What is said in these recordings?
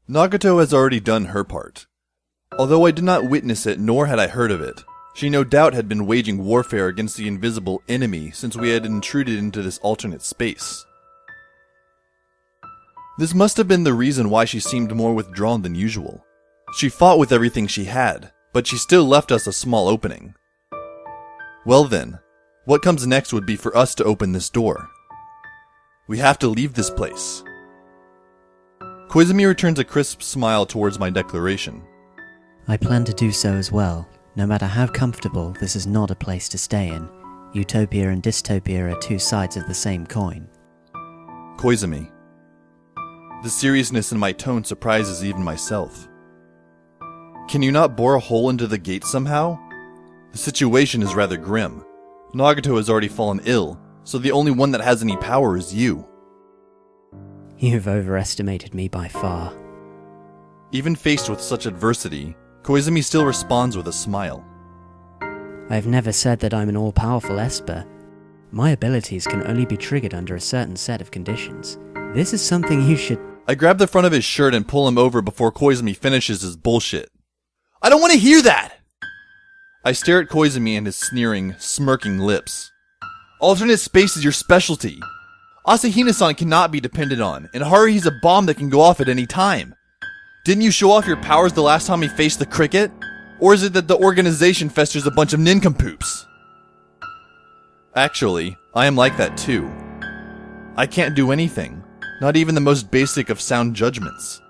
Nagato has already done her part. Although I did not witness it nor had I heard of it, she no doubt had been waging warfare against the invisible enemy since we had intruded into this alternate space. This must have been the reason why she seemed more withdrawn than usual. She fought with everything she had, but she still left us a small opening. Well then, what comes next would be for us to open this door. We have to leave this place. Koizumi returns a crisp smile towards my declaration. I plan to do so as well. No matter how comfortable, this is not a place to stay in. Utopia and dystopia are two sides of the same coin. Koizumi. The seriousness in my tone surprises even myself. Can you not bore a hole into the gate somehow? The situation is rather grim. Nagato has already fallen ill, so the only one that has any power is you. You've overestimated me by far. Even faced with such adversity, Koizumi still responds with a smile. I've never said that I'm an all-powerful Esper. My abilities can only be triggered under a certain set of conditions. This is something you should... I grab the front of his shirt and pull him over before Koizumi finishes his bullshit. I don't want to hear that! I stare at Koizumi and his sneering, smirking lips. Alternate space is your specialty. Asahina-san cannot be depended on, and Haruhi's a bomb that can go off at any time. Didn't you show off your powers the last time he faced the cricket? Or is it that the organization festers a bunch of nincompoops? Actually, I am like that too. I can't do anything, not even the most basic of sound judgments.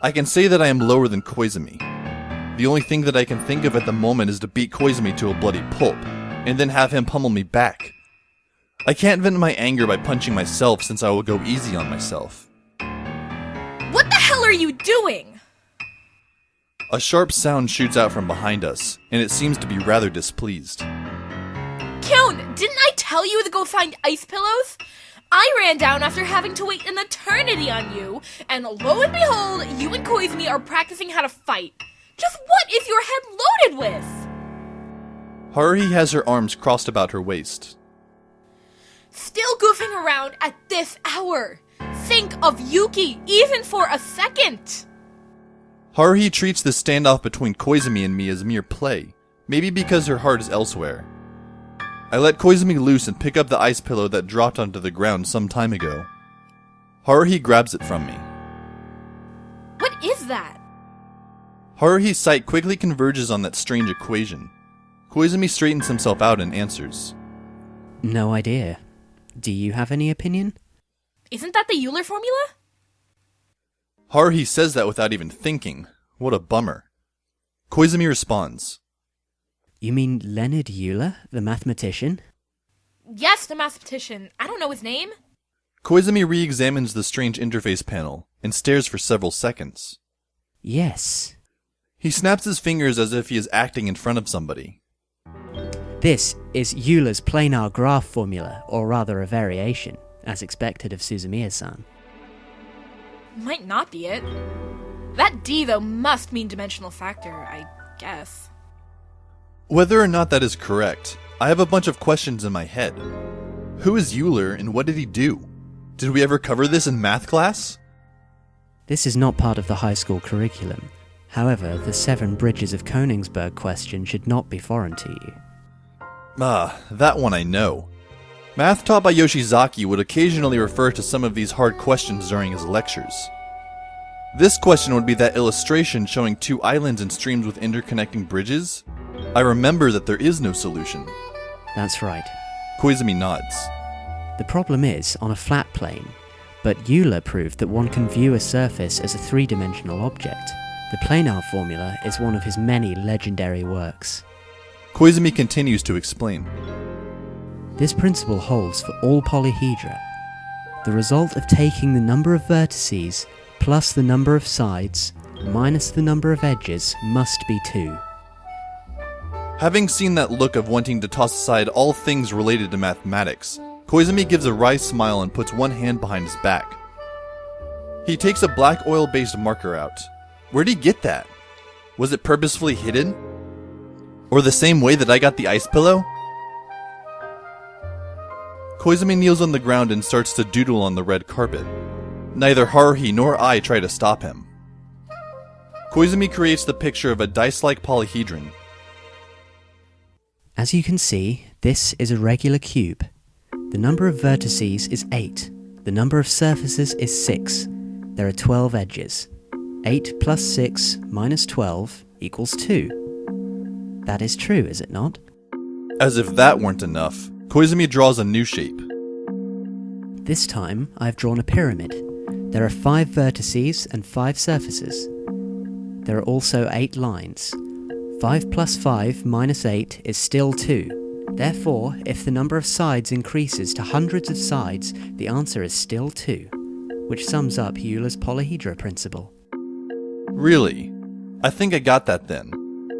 I can say that I am lower than Koizumi. The only thing that I can think of at the moment is to beat Koizumi to a bloody pulp, and then have him pummel me back. I can't vent my anger by punching myself since I will go easy on myself. What the hell are you doing? A sharp sound shoots out from behind us, and it seems to be rather displeased. Kyon, didn't I tell you to go find ice pillows? I ran down after having to wait an eternity on you, and lo and behold, you and Koizumi are practicing how to fight. Just what is your head loaded with? Haruhi has her arms crossed about her waist. Still goofing around at this hour. Think of Yuki, even for a second. Haruhi treats the standoff between Koizumi and me as mere play, maybe because her heart is elsewhere. I let Koizumi loose and pick up the ice pillow that dropped onto the ground some time ago. Haruhi grabs it from me. What is that? Haruhi's sight quickly converges on that strange equation. Koizumi straightens himself out and answers. No idea. Do you have any opinion? Isn't that the Euler formula? Haruhi says that without even thinking. What a bummer. Koizumi responds. You mean Leonard Euler, the mathematician? Yes, the mathematician. I don't know his name. Koizumi re-examines the strange interface panel and stares for several seconds. Yes. He snaps his fingers as if he is acting in front of somebody. This is Euler's planar graph formula, or rather a variation, as expected of Suzumiya-san. Might not be it. That D, though, must mean dimensional factor, I guess. Whether or not that is correct, I have a bunch of questions in my head. Who is Euler and what did he do? Did we ever cover this in math class? This is not part of the high school curriculum. However, the 7 Bridges of Königsberg question should not be foreign to you. Ah, that one I know. Math taught by Yoshizaki would occasionally refer to some of these hard questions during his lectures. This question would be that illustration showing 2 islands and streams with interconnecting bridges. I remember that there is no solution. That's right. Koizumi nods. The problem is on a flat plane, but Euler proved that one can view a surface as a 3-dimensional object. The planar formula is one of his many legendary works. Koizumi continues to explain. This principle holds for all polyhedra. The result of taking the number of vertices plus the number of sides minus the number of edges must be 2. Having seen that look of wanting to toss aside all things related to mathematics, Koizumi gives a wry smile and puts one hand behind his back. He takes a black oil-based marker out. Where'd he get that? Was it purposefully hidden? Or the same way that I got the ice pillow? Koizumi kneels on the ground and starts to doodle on the red carpet. Neither Haruhi nor I try to stop him. Koizumi creates the picture of a dice-like polyhedron. As you can see, this is a regular cube. The number of vertices is 8. The number of surfaces is 6. There are 12 edges. 8 plus 6 minus 12 equals 2. That is true, is it not? As if that weren't enough, Koizumi draws a new shape. This time, I've drawn a pyramid. There are 5 vertices and 5 surfaces. There are also 8 lines. 5 plus 5 minus 8 is still 2. Therefore, if the number of sides increases to hundreds of sides, the answer is still 2, which sums up Euler's polyhedra principle. Really? I think I got that then.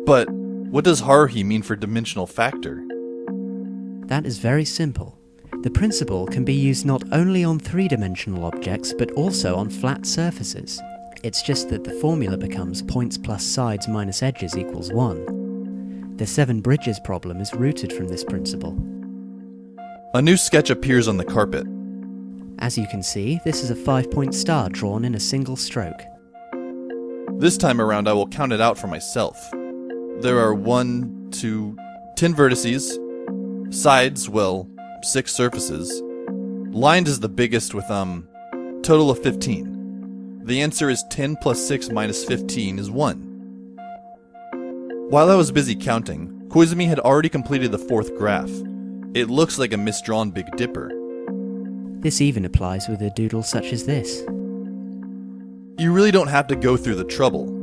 But what does Haruhi mean for dimensional factor? That is very simple. The principle can be used not only on 3-dimensional objects, but also on flat surfaces. It's just that the formula becomes points plus sides minus edges equals 1. The 7 bridges problem is rooted from this principle. A new sketch appears on the carpet. As you can see, this is a 5-point star drawn in a single stroke. This time around I will count it out for myself. There are 1, 2, 10 vertices. Sides, well, 6 surfaces. Lined is the biggest with, total of 15. The answer is 10 plus 6 minus 15 is 1. While I was busy counting, Koizumi had already completed the 4th graph. It looks like a misdrawn Big Dipper. This even applies with a doodle such as this. You really don't have to go through the trouble.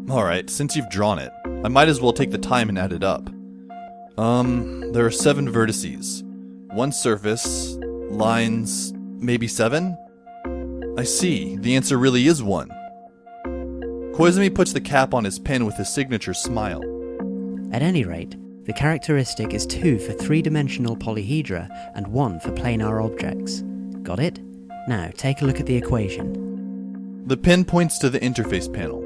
Alright, since you've drawn it, I might as well take the time and add it up. There are 7 vertices. 1 surface, lines, maybe 7? I see, the answer really is 1. Koizumi puts the cap on his pen with his signature smile. At any rate, the characteristic is 2 for 3-dimensional polyhedra and 1 for planar objects. Got it? Now, take a look at the equation. The pen points to the interface panel.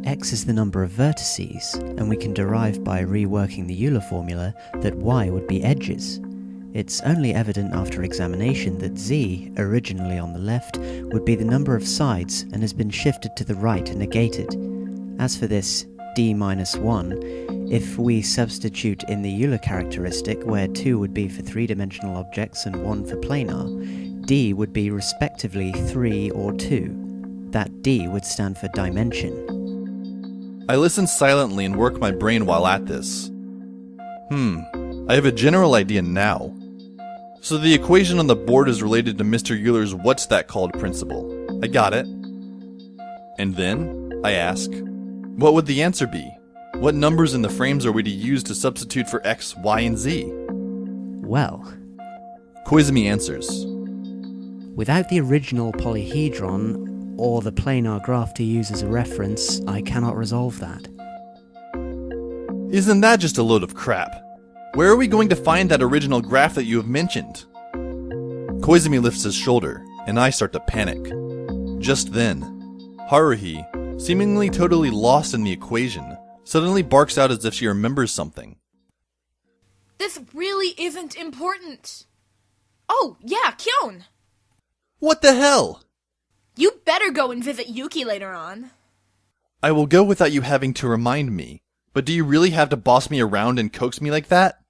X is the number of vertices, and we can derive by reworking the Euler formula that y would be edges. It's only evident after examination that z, originally on the left, would be the number of sides and has been shifted to the right and negated. As for this d minus 1, if we substitute in the Euler characteristic where 2 would be for 3-dimensional objects and 1 for planar, d would be respectively 3 or 2. That d would stand for dimension. I listen silently and work my brain while at this. I have a general idea now. So the equation on the board is related to Mr. Euler's what's that called principle. I got it. And then, I ask, what would the answer be? What numbers in the frames are we to use to substitute for x, y, and z? Well, Koizumi answers. without the original polyhedron, or the planar graph to use as a reference, I cannot resolve that. Isn't that just a load of crap? Where are we going to find that original graph that you have mentioned? Koizumi lifts his shoulder, and I start to panic. Just then, Haruhi, seemingly totally lost in the equation, suddenly barks out as if she remembers something. This really isn't important. Oh, yeah, Kyon! What the hell? You better go and visit Yuki later on. I will go without you having to remind me, but do you really have to boss me around and coax me like that?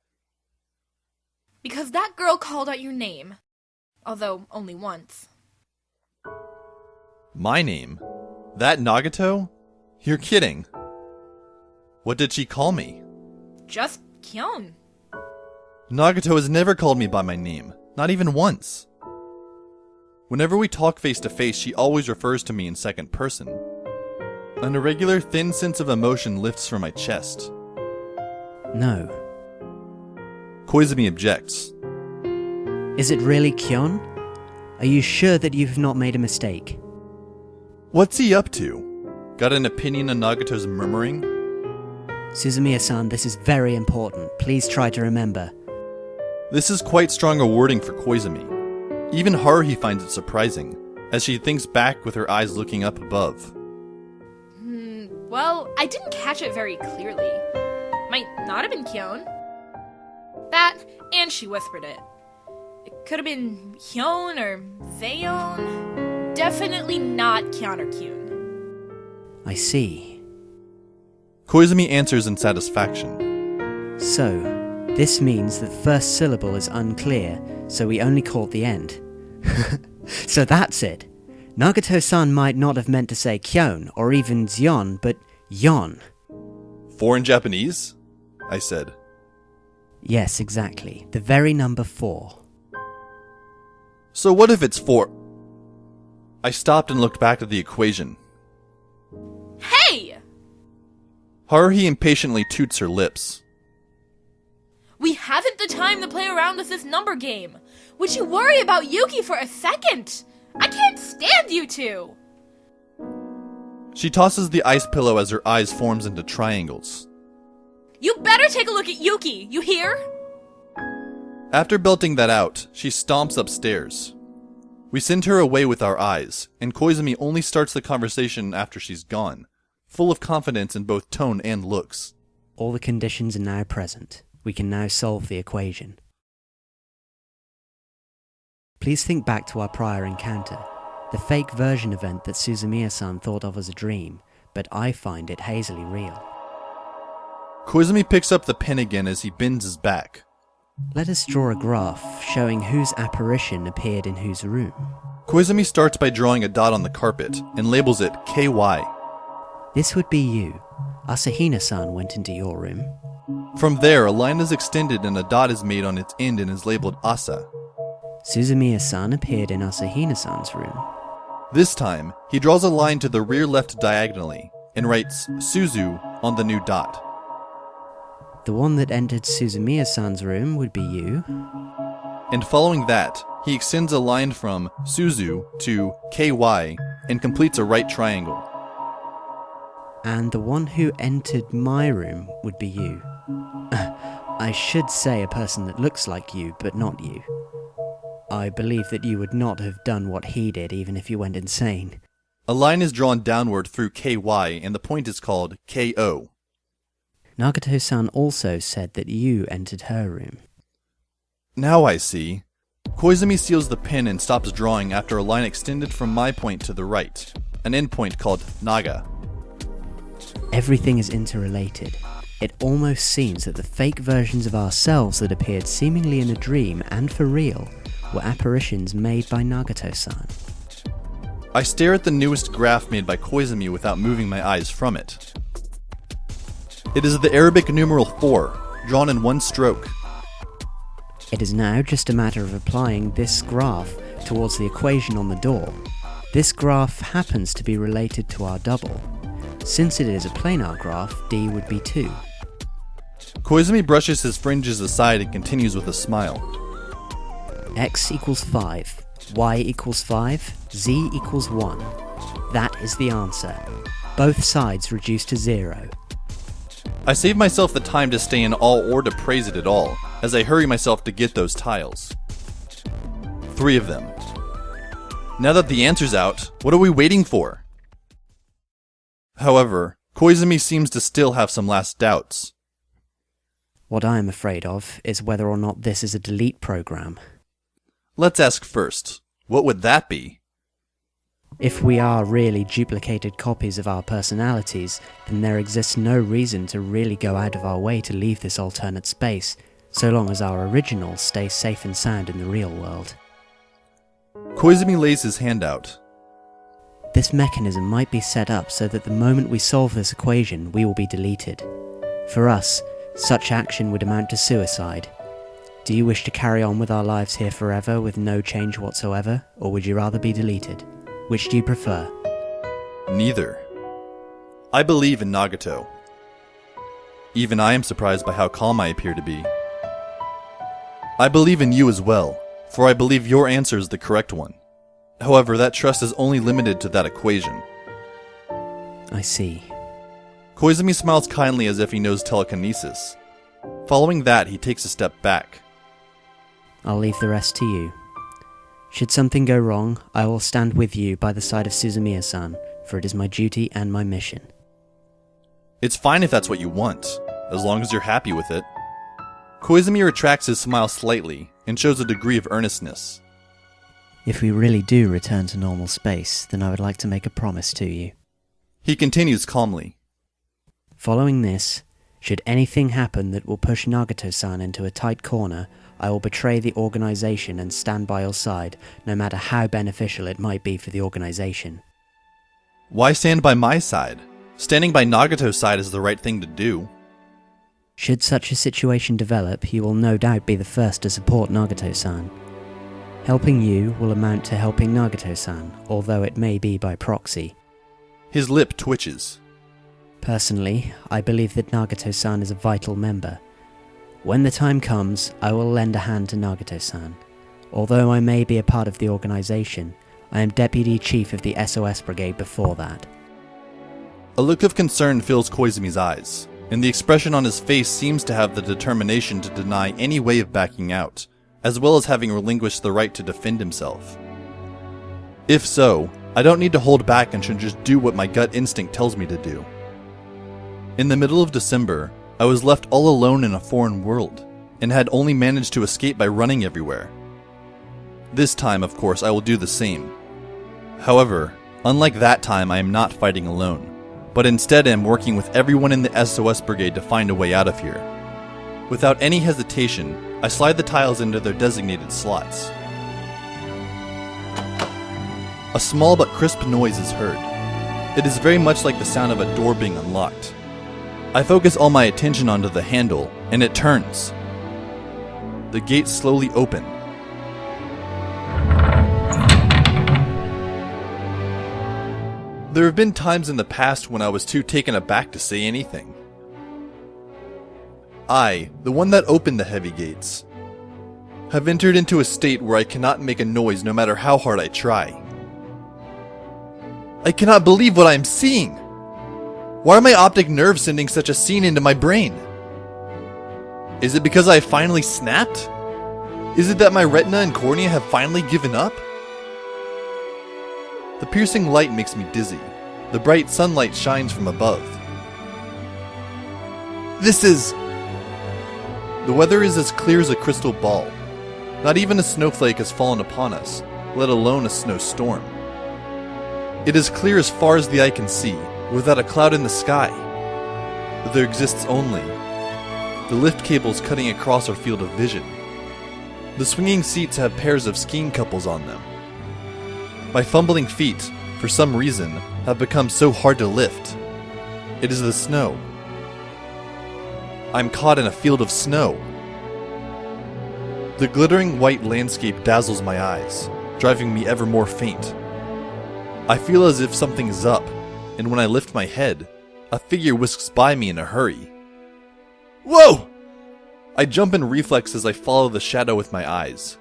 Because that girl called out your name. Although, only once. My name? That Nagato? You're kidding. What did she call me? Just Kyon. Nagato has never called me by my name, not even once. Whenever we talk face to face, she always refers to me in second person. An irregular, thin sense of emotion lifts from my chest. No. Koizumi objects. Is it really Kyon? Are you sure that you've not made a mistake? What's he up to? Got an opinion on Nagato's murmuring? Suzumiya-san, this is very important. Please try to remember. This is quite stronger wording for Koizumi. Even Haruhi finds it surprising, as she thinks back with her eyes looking up above. Well, I didn't catch it very clearly. Might not have been Kyon. That, and she whispered it. It could have been Hyon or Zayon. Definitely not Kyon or Kyun. I see. Koizumi answers in satisfaction. So, this means that the first syllable is unclear, so we only caught the end. So that's it. Nagato-san might not have meant to say Kyon, or even Zion, but Yon. 4 in Japanese? I said. Yes, exactly. The very number 4. So what if it's 4? I stopped and looked back at the equation. Hey! Haruhi impatiently toots her lips. We haven't the time to play around with this number game. Would you worry about Yuki for a second? I can't stand you two! She tosses the ice pillow as her eyes forms into triangles. You better take a look at Yuki, you hear? After belting that out, she stomps upstairs. We send her away with our eyes, and Koizumi only starts the conversation after she's gone, full of confidence in both tone and looks. All the conditions are now present. We can now solve the equation. Please think back to our prior encounter, the fake version event that Suzumiya-san thought of as a dream, but I find it hazily real. Koizumi picks up the pen again as he bends his back. Let us draw a graph showing whose apparition appeared in whose room. Koizumi starts by drawing a dot on the carpet and labels it KY. This would be you. Asahina-san went into your room. From there, a line is extended and a dot is made on its end and is labeled Asa. Suzumiya-san appeared in Asahina-san's room. This time, he draws a line to the rear left diagonally and writes Suzu on the new dot. The one that entered Suzumiya-san's room would be you. And following that, he extends a line from Suzu to KY and completes a right triangle. And the one who entered my room would be you. I should say a person that looks like you, but not you. I believe that you would not have done what he did even if you went insane. A line is drawn downward through KY and the point is called KO. Nagato-san also said that you entered her room. Now I see. Koizumi seals the pen and stops drawing after a line extended from my point to the right, an endpoint called Naga. Everything is interrelated. It almost seems that the fake versions of ourselves that appeared seemingly in a dream and for real were apparitions made by Nagato-san. I stare at the newest graph made by Koizumi without moving my eyes from it. It is the Arabic numeral 4, drawn in one stroke. It is now just a matter of applying this graph towards the equation on the door. This graph happens to be related to our double. Since it is a planar graph, D would be 2. Koizumi brushes his fringes aside and continues with a smile. X equals 5, Y equals 5, Z equals 1. That is the answer. Both sides reduce to 0. I save myself the time to stay in all or to praise it at all, as I hurry myself to get those tiles. 3 of them. Now that the answer's out, what are we waiting for? However, Koizumi seems to still have some last doubts. What I am afraid of is whether or not this is a delete program. Let's ask first, what would that be? If we are really duplicated copies of our personalities, then there exists no reason to really go out of our way to leave this alternate space, so long as our originals stay safe and sound in the real world. Koizumi lays his hand out. This mechanism might be set up so that the moment we solve this equation, we will be deleted. For us, such action would amount to suicide. Do you wish to carry on with our lives here forever with no change whatsoever, or would you rather be deleted? Which do you prefer? Neither. I believe in Nagato. Even I am surprised by how calm I appear to be. I believe in you as well, for I believe your answer is the correct one. However, that trust is only limited to that equation. I see. Koizumi smiles kindly as if he knows telekinesis. Following that, he takes a step back. I'll leave the rest to you. Should something go wrong, I will stand with you by the side of Suzumiya-san, for it is my duty and my mission. It's fine if that's what you want, as long as you're happy with it. Koizumi retracts his smile slightly and shows a degree of earnestness. If we really do return to normal space, then I would like to make a promise to you. He continues calmly. Following this, should anything happen that will push Nagato-san into a tight corner, I will betray the organization and stand by your side, no matter how beneficial it might be for the organization. Why stand by my side? Standing by Nagato's side is the right thing to do. Should such a situation develop, you will no doubt be the first to support Nagato-san. Helping you will amount to helping Nagato-san, although it may be by proxy. His lip twitches. Personally, I believe that Nagato-san is a vital member. When the time comes, I will lend a hand to Nagato-san. Although I may be a part of the organization, I am Deputy Chief of the SOS Brigade before that. A look of concern fills Koizumi's eyes, and the expression on his face seems to have the determination to deny any way of backing out, as well as having relinquished the right to defend himself. If so, I don't need to hold back and should just do what my gut instinct tells me to do. In the middle of December, I was left all alone in a foreign world, and had only managed to escape by running everywhere. This time, of course, I will do the same. However, unlike that time, I am not fighting alone, but instead am working with everyone in the SOS Brigade to find a way out of here. Without any hesitation, I slide the tiles into their designated slots. A small but crisp noise is heard. It is very much like the sound of a door being unlocked. I focus all my attention onto the handle, and it turns. The gates slowly open. There have been times in the past when I was too taken aback to say anything. I, the one that opened the heavy gates, have entered into a state where I cannot make a noise no matter how hard I try. I cannot believe what I am seeing! Why are my optic nerves sending such a scene into my brain? Is it because I have finally snapped? Is it that my retina and cornea have finally given up? The piercing light makes me dizzy. The bright sunlight shines from above. The weather is as clear as a crystal ball. Not even a snowflake has fallen upon us, let alone a snowstorm. It is clear as far as the eye can see, without a cloud in the sky. But there exists only the lift cables cutting across our field of vision. The swinging seats have pairs of skiing couples on them. My fumbling feet, for some reason, have become so hard to lift. It is the snow. I'm caught in a field of snow. The glittering white landscape dazzles my eyes, driving me ever more faint. I feel as if something is up, and when I lift my head, a figure whisks by me in a hurry. Whoa! I jump in reflex as I follow the shadow with my eyes.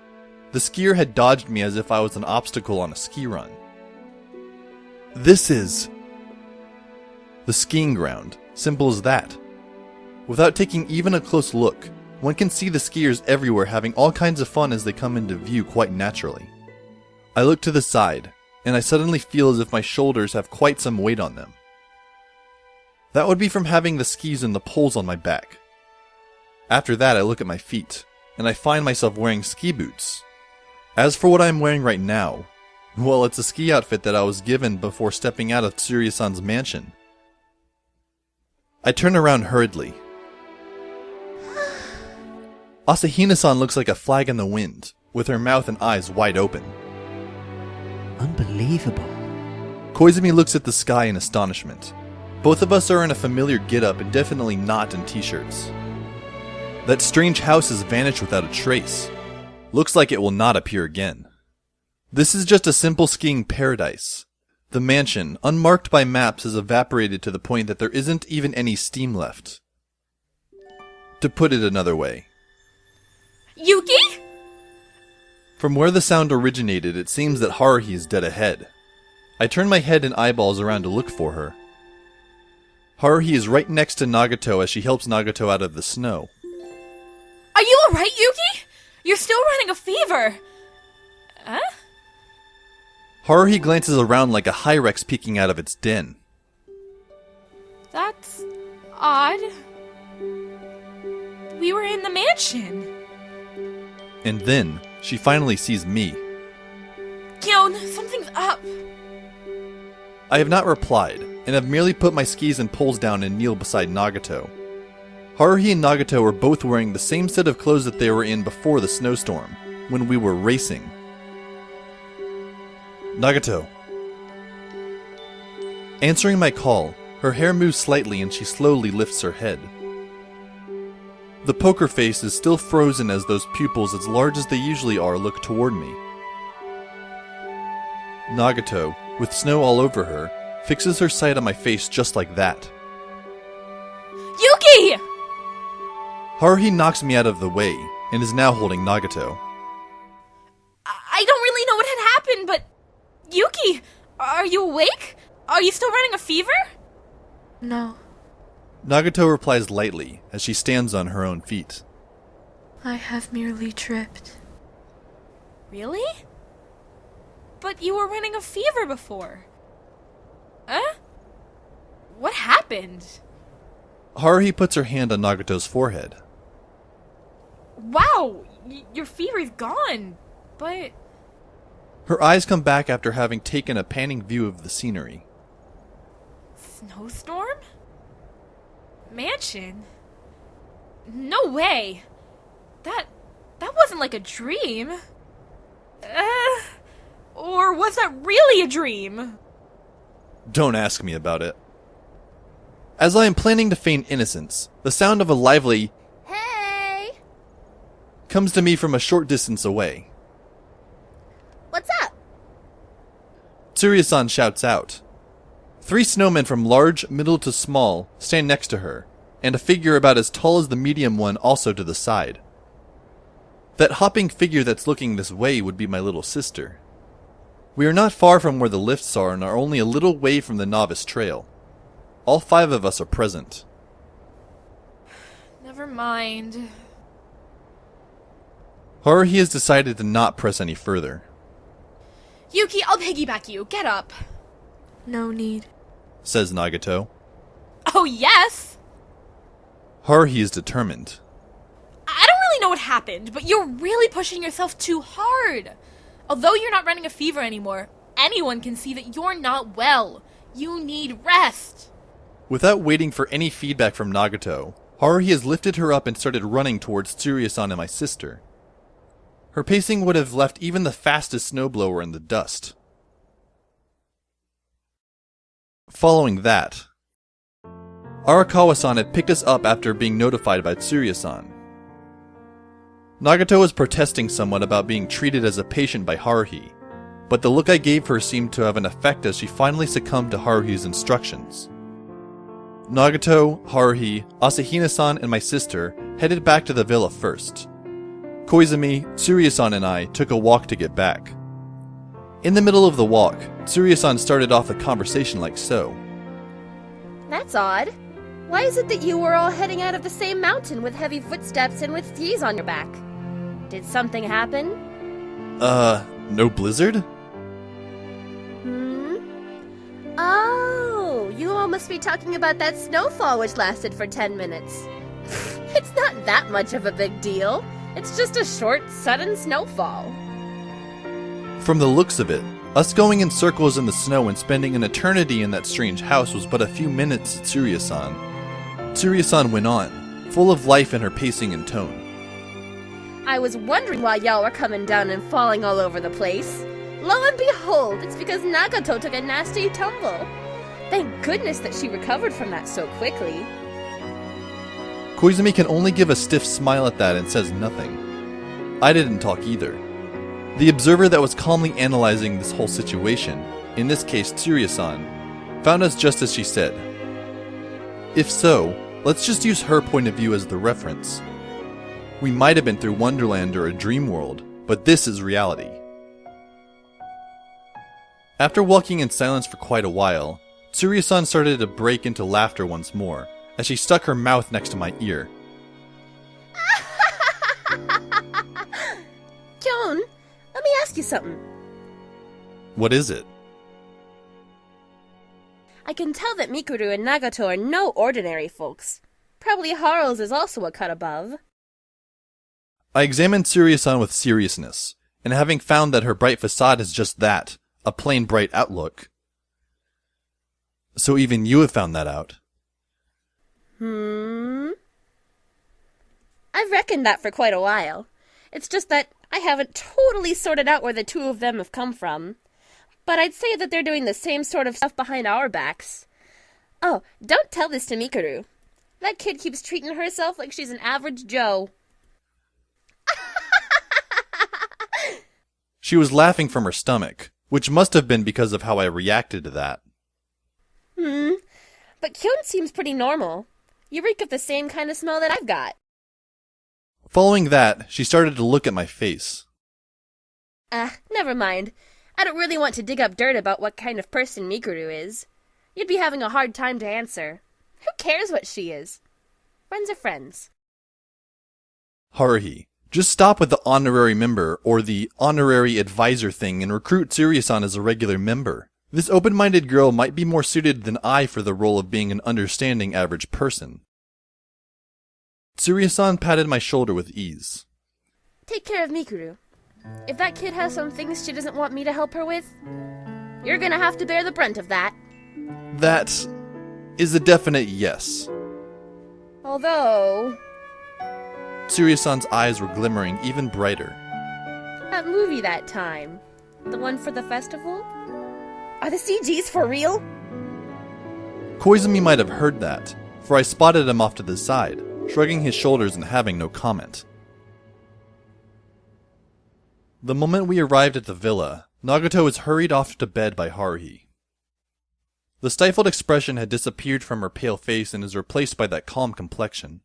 The skier had dodged me as if I was an obstacle on a ski run. This is the skiing ground, simple as that. Without taking even a close look, one can see the skiers everywhere having all kinds of fun as they come into view quite naturally. I look to the side, and I suddenly feel as if my shoulders have quite some weight on them. That would be from having the skis and the poles on my back. After that, I look at my feet, and I find myself wearing ski boots. As for what I am wearing right now, well, it's a ski outfit that I was given before stepping out of Tsuruya-san's mansion. I turn around hurriedly. Asahina-san looks like a flag in the wind, with her mouth and eyes wide open. Unbelievable. Koizumi looks at the sky in astonishment. Both of us are in a familiar getup and definitely not in t-shirts. That strange house has vanished without a trace. Looks like it will not appear again. This is just a simple skiing paradise. The mansion, unmarked by maps, has evaporated to the point that there isn't even any steam left. To put it another way. Yuki? From where the sound originated, it seems that Haruhi is dead ahead. I turn my head and eyeballs around to look for her. Haruhi is right next to Nagato as she helps Nagato out of the snow. Are you alright, Yuki? You're still running a fever. Huh? Haruhi glances around like a Hyrex peeking out of its den. That's odd. We were in the mansion. And then, she finally sees me. Kyon, something's up. I have not replied, and have merely put my skis and poles down and kneel beside Nagato. Haruhi and Nagato were both wearing the same set of clothes that they were in before the snowstorm, when we were racing. Nagato. Answering my call, her hair moves slightly and she slowly lifts her head. The poker face is still frozen as those pupils as large as they usually are look toward me. Nagato, with snow all over her, fixes her sight on my face just like that. Yuki! Haruhi knocks me out of the way and is now holding Nagato. I don't really know what had happened, but... Yuki, are you awake? Are you still running a fever? No, Nagato replies lightly as she stands on her own feet. I have merely tripped. Really? But you were running a fever before. Huh? What happened? Haruhi puts her hand on Nagato's forehead. Wow, your fever's gone. But... Her eyes come back after having taken a panning view of the scenery. Snowstorm? Mansion? No way. That wasn't like a dream. Or was that really a dream? Don't ask me about it. As I am planning to feign innocence, the sound of a lively Hey! comes to me from a short distance away. What's up? Tsuruya-san shouts out. 3 snowmen from large, middle to small stand next to her, and a figure about as tall as the medium one also to the side. That hopping figure that's looking this way would be my little sister. We are not far from where the lifts are and are only a little way from the novice trail. All 5 of us are present. Never mind. Haruhi has decided to not press any further. Yuki, I'll piggyback you. Get up. No need. Says Nagato. Oh, yes! Haruhi is determined. I don't really know what happened, but you're really pushing yourself too hard. Although you're not running a fever anymore, anyone can see that you're not well. You need rest. Without waiting for any feedback from Nagato, Haruhi has lifted her up and started running towards Tsuruya-san and my sister. Her pacing would have left even the fastest snowblower in the dust. Following that, Arakawa-san had picked us up after being notified by Tsuruya-san. Nagato was protesting somewhat about being treated as a patient by Haruhi, but the look I gave her seemed to have an effect as she finally succumbed to Haruhi's instructions. Nagato, Haruhi, Asahina-san, and my sister headed back to the villa first. Koizumi, Tsuruya-san, and I took a walk to get back. In the middle of the walk, Tsuruya-san started off the conversation like so. That's odd. Why is it that you were all heading out of the same mountain with heavy footsteps and with skis on your back? Did something happen? No blizzard? Oh, you all must be talking about that snowfall which lasted for 10 minutes. It's not that much of a big deal. It's just a short, sudden snowfall. From the looks of it, us going in circles in the snow and spending an eternity in that strange house was but a few minutes to Tsuruya-san. Tsuruya-san went on, full of life in her pacing and tone. I was wondering why y'all were coming down and falling all over the place. Lo and behold, it's because Nagato took a nasty tumble. Thank goodness that she recovered from that so quickly. Koizumi can only give a stiff smile at that and says nothing. I didn't talk either. The observer that was calmly analyzing this whole situation, in this case Tsuruya-san, found us just as she said. If so, let's just use her point of view as the reference. We might have been through Wonderland or a dream world, but this is reality. After walking in silence for quite a while, Tsuruya-san started to break into laughter once more, as she stuck her mouth next to my ear. Kyon, let me ask you something. What is it? I can tell that Mikuru and Nagato are no ordinary folks. Probably Haru's is also a cut above. I examined Tsuruya-san with seriousness, and having found that her bright facade is just that, a plain bright outlook. So even you have found that out. I've reckoned that for quite a while. It's just that I haven't totally sorted out where the two of them have come from. But I'd say that they're doing the same sort of stuff behind our backs. Oh, don't tell this to Mikuru. That kid keeps treating herself like she's an average Joe. She was laughing from her stomach, which must have been because of how I reacted to that. But Kyon seems pretty normal. You reek of the same kind of smell that I've got. Following that, she started to look at my face. Never mind. I don't really want to dig up dirt about what kind of person Mikuru is. You'd be having a hard time to answer. Who cares what she is? Friends are friends. Haruhi, just stop with the honorary member or the honorary advisor thing and recruit Tsuruya-san as a regular member. This open-minded girl might be more suited than I for the role of being an understanding average person. Tsuruya-san patted my shoulder with ease. Take care of Mikuru. If that kid has some things she doesn't want me to help her with, you're gonna have to bear the brunt of that. That is a definite yes. Although, Tsuruya-san's eyes were glimmering even brighter. that movie that time, the one for the festival? Are the CGs for real? Koizumi might have heard that, for I spotted him off to the side, shrugging his shoulders and having no comment. The moment we arrived at the villa, Nagato was hurried off to bed by Haruhi. The stifled expression had disappeared from her pale face and is replaced by that calm complexion.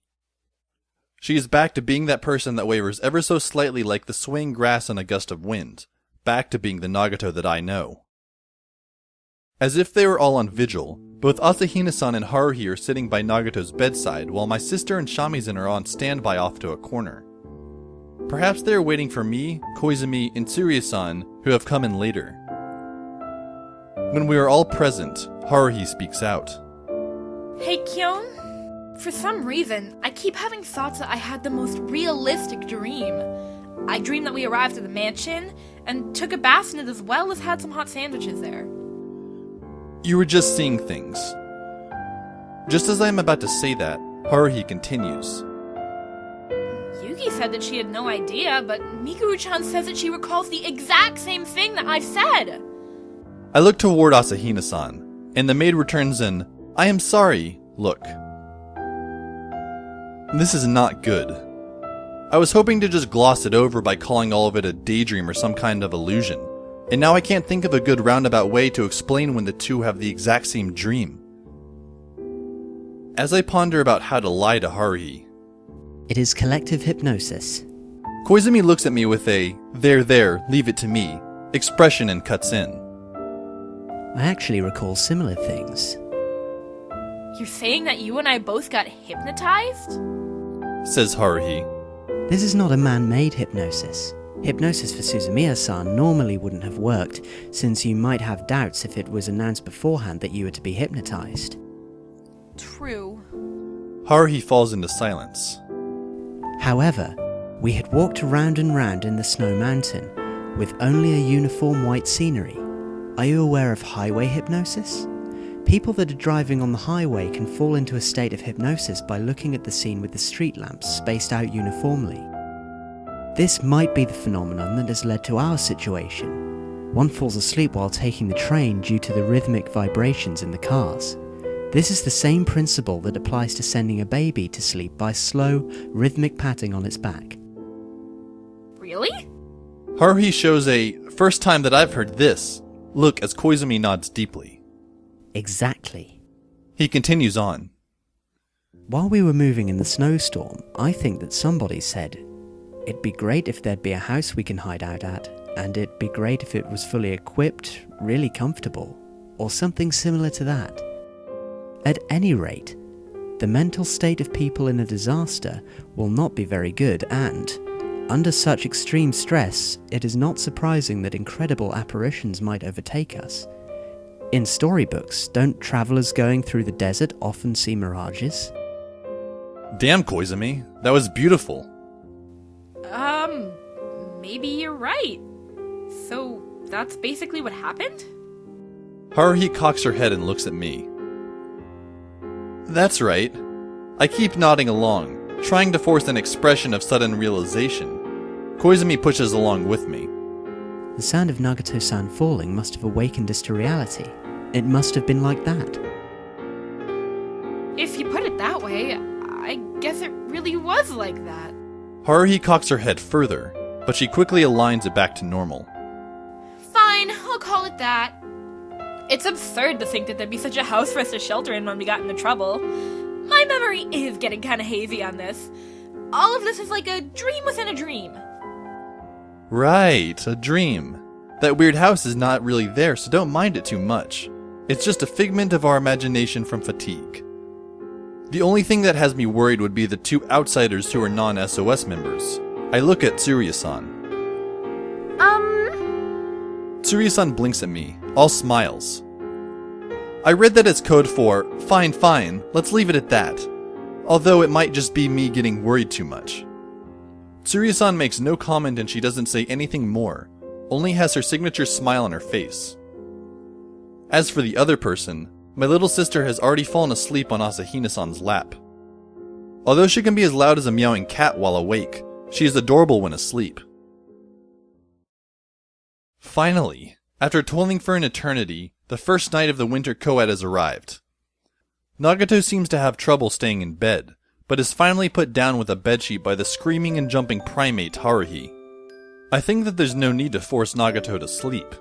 She is back to being that person that wavers ever so slightly like the swaying grass in a gust of wind, back to being the Nagato that I know. As if they were all on vigil, both Asahina-san and Haruhi are sitting by Nagato's bedside while my sister and Shamisen are on standby off to a corner. Perhaps they are waiting for me, Koizumi, and Tsuruya-san, who have come in later. When we are all present, Haruhi speaks out. Hey, Kyon? For some reason, I keep having thoughts that I had the most realistic dream. I dreamed that we arrived at the mansion, and took a bath in it as well as had some hot sandwiches there. You were just seeing things. Just as I am about to say that, Haruhi continues. Yuki said that she had no idea, but Mikuru-chan says that she recalls the exact same thing that I've said. I look toward Asahina-san, and the maid returns an, "I am sorry," look. This is not good. I was hoping to just gloss it over by calling all of it a daydream or some kind of illusion, and now I can't think of a good roundabout way to explain when the two have the exact same dream. As I ponder about how to lie to Haruhi, It is collective hypnosis. Koizumi looks at me with a, there, leave it to me, expression and cuts in. I actually recall similar things. You're saying that you and I both got hypnotized? Says Haruhi. This is not a man-made hypnosis. Hypnosis for Suzumiya-san normally wouldn't have worked, since you might have doubts if it was announced beforehand that you were to be hypnotized. True. Haruhi falls into silence. However, we had walked round and round in the snow mountain, with only a uniform white scenery. Are you aware of highway hypnosis? People that are driving on the highway can fall into a state of hypnosis by looking at the scene with the street lamps spaced out uniformly. This might be the phenomenon that has led to our situation. One falls asleep while taking the train due to the rhythmic vibrations in the cars. This is the same principle that applies to sending a baby to sleep by slow, rhythmic patting on its back. Really? Haruhi shows a, first time that I've heard this, look as Koizumi nods deeply. Exactly. He continues on. While we were moving in the snowstorm, I think that somebody said, "It'd be great if there'd be a house we can hide out at, and it'd be great if it was fully equipped, really comfortable," or something similar to that. At any rate, the mental state of people in a disaster will not be very good, and, under such extreme stress, it is not surprising that incredible apparitions might overtake us. In storybooks, don't travelers going through the desert often see mirages? Damn, Koizumi, that was beautiful. Maybe you're right. So, that's basically what happened? Haruhi cocks her head and looks at me. That's right. I keep nodding along, trying to force an expression of sudden realization. Koizumi pushes along with me. The sound of Nagato-san falling must have awakened us to reality. It must have been like that. If you put it that way, I guess it really was like that. Haruhi cocks her head further, but she quickly aligns it back to normal. Fine, I'll call it that. It's absurd to think that there'd be such a house for us to shelter in when we got into trouble. My memory is getting kind of hazy on this. All of this is like a dream within a dream. Right, a dream. That weird house is not really there, so don't mind it too much. It's just a figment of our imagination from fatigue. The only thing that has me worried would be the two outsiders who are non-SOS members. I look at Tsuruya-san. Tsuruya-san blinks at me, all smiles. I read that as code for, fine, let's leave it at that. Although it might just be me getting worried too much. Tsuruya-san makes no comment and she doesn't say anything more, only has her signature smile on her face. As for the other person, my little sister has already fallen asleep on Asahina-san's lap. Although she can be as loud as a meowing cat while awake, she is adorable when asleep. Finally, after toiling for an eternity, the first night of the winter co-ed has arrived. Nagato seems to have trouble staying in bed, but is finally put down with a bedsheet by the screaming and jumping primate Haruhi. I think that there's no need to force Nagato to sleep.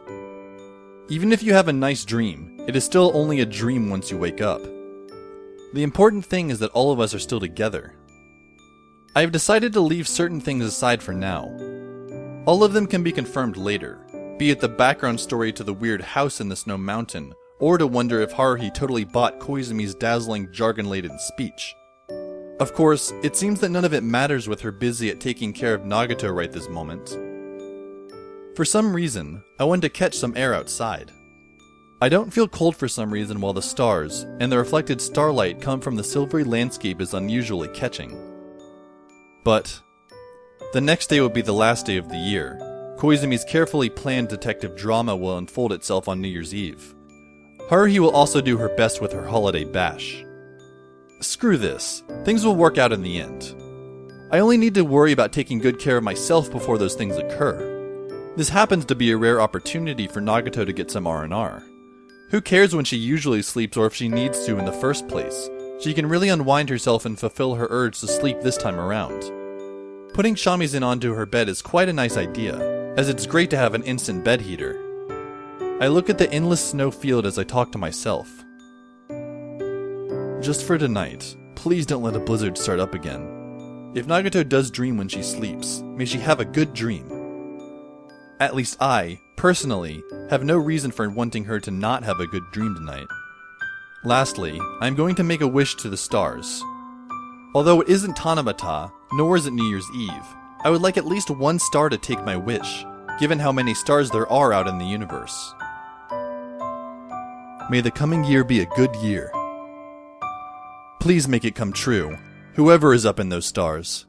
Even if you have a nice dream, it is still only a dream once you wake up. The important thing is that all of us are still together. I have decided to leave certain things aside for now. All of them can be confirmed later, be it the background story to the weird house in the snow mountain, or to wonder if Haruhi totally bought Koizumi's dazzling jargon-laden speech. Of course, it seems that none of it matters with her busy at taking care of Nagato right this moment. For some reason, I want to catch some air outside. I don't feel cold for some reason while the stars and the reflected starlight come from the silvery landscape is unusually catching. But the next day will be the last day of the year. Koizumi's carefully planned detective drama will unfold itself on New Year's Eve. Haruhi will also do her best with her holiday bash. Screw this. Things will work out in the end. I only need to worry about taking good care of myself before those things occur. This happens to be a rare opportunity for Nagato to get some R&R. Who cares when she usually sleeps or if she needs to in the first place? She can really unwind herself and fulfill her urge to sleep this time around. Putting shamisen onto her bed is quite a nice idea, as it's great to have an instant bed heater. I look at the endless snow field as I talk to myself. Just for tonight, please don't let a blizzard start up again. If Nagato does dream when she sleeps, may she have a good dream. At least I, personally, have no reason for wanting her to not have a good dream tonight. Lastly, I am going to make a wish to the stars. Although it isn't Tanabata, nor is it New Year's Eve, I would like at least one star to take my wish, given how many stars there are out in the universe. May the coming year be a good year. Please make it come true, whoever is up in those stars.